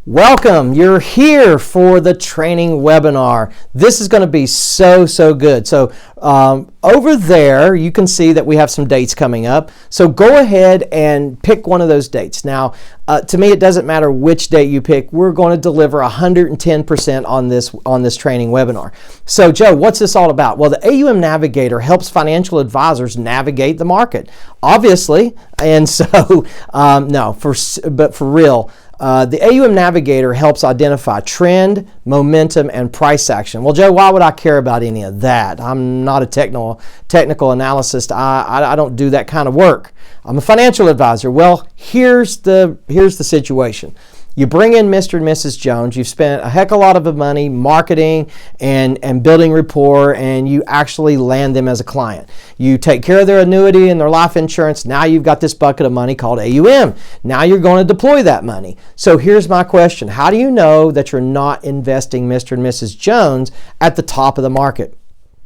Welcome. You're here for the training webinar. This is going to be so good. So over there, you can see that we have some dates coming up. So go ahead and pick one of those dates. Now, to me, it doesn't matter which date you pick. We're going to deliver 110% on this training webinar. So, Joe, what's this all about? Well, the AUM Navigator helps financial advisors navigate the market, obviously. And so, but for real. The AUM Navigator helps identify trend, momentum, and price action. Well, Joe, why would I care about any of that? I'm not a technical analyst. I don't do that kind of work. I'm a financial advisor. Well, here's the situation. You bring in Mr. and Mrs. Jones, you've spent a heck of a lot of money marketing and building rapport, and you actually land them as a client. You take care of their annuity and their life insurance. Now you've got this bucket of money called AUM. Now you're going to deploy that money. So here's my question. How do you know that you're not investing Mr. and Mrs. Jones at the top of the market?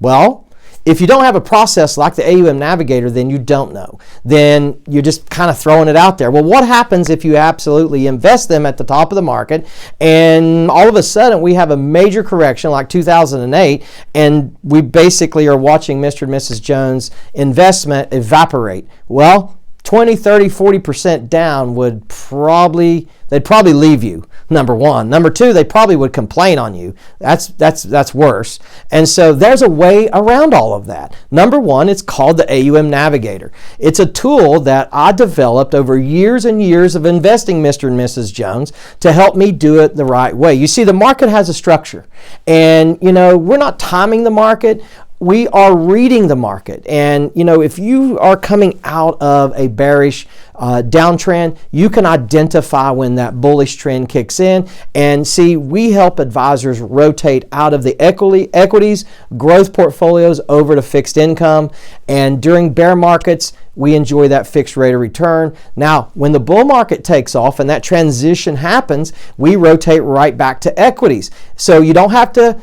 Well, if you don't have a process like the AUM Navigator, then you don't know. Then you're just kind of throwing it out there. Well, what happens if you absolutely invest them at the top of the market and all of a sudden we have a major correction like 2008 and we basically are watching Mr. and Mrs. Jones' investment evaporate? Well, 20, 30, 40% down they'd probably leave you, number one. Number two, they probably would complain on you. That's worse. And so there's a way around all of that. Number one, it's called the AUM Navigator. It's a tool that I developed over years and years of investing Mr. and Mrs. Jones to help me do it the right way. You see, the market has a structure. And, we're not timing the market. We are reading the market. And, if you are coming out of a bearish downtrend, you can identify when that bullish trend kicks in. And see, we help advisors rotate out of the equities, growth portfolios over to fixed income. And during bear markets, we enjoy that fixed rate of return. Now, when the bull market takes off and that transition happens, we rotate right back to equities. So you don't have to,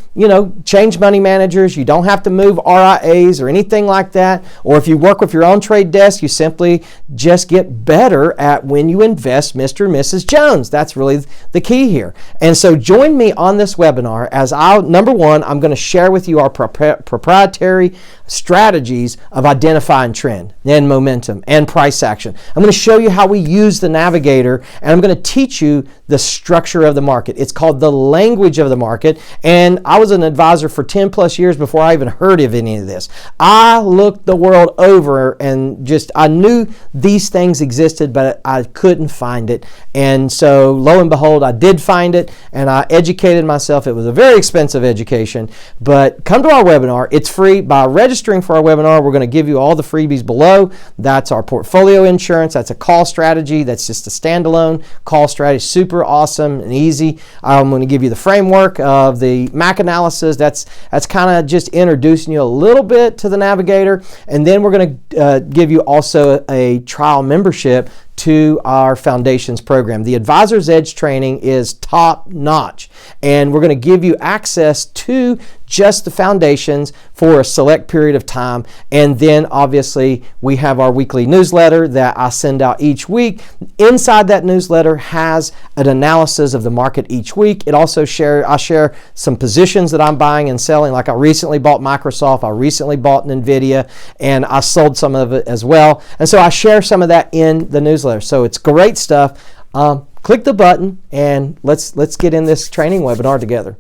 change money managers. You don't have to move RIAs or anything like that. Or if you work with your own trade desk, you simply just get better at when you invest Mr. and Mrs. Jones. That's really the key here. And so join me on this webinar as number one, I'm going to share with you our proprietary strategies of identifying trend and momentum and price action. I'm going to show you how we use the Navigator, and I'm going to teach you the structure of the market. It's called the language of the market, and I was an advisor for 10 plus years before I even heard of any of this. I looked the world over and I knew these things existed, but I couldn't find it. And so lo and behold, I did find it, and I educated myself. It was a very expensive education, but come to our webinar. It's free. By registering for our webinar, we're going to give you all the freebies below. That's our portfolio insurance. That's a call strategy. That's just a standalone call strategy. Super awesome and easy. I'm going to give you the framework of the MAC analysis. That's kind of just introducing you a little bit to the Navigator. And then we're going to give you also a trial membership to our Foundations program. The Advisor's Edge training is top notch, and we're going to give you access to just the foundations for a select period of time. And then obviously we have our weekly newsletter that I send out each week. Inside that newsletter has an analysis of the market each week. It also I share some positions that I'm buying and selling. Like I recently bought Microsoft, I recently bought Nvidia, and I sold some of it as well. And so I share some of that in the newsletter. So it's great stuff. Click the button and let's get in this training webinar together.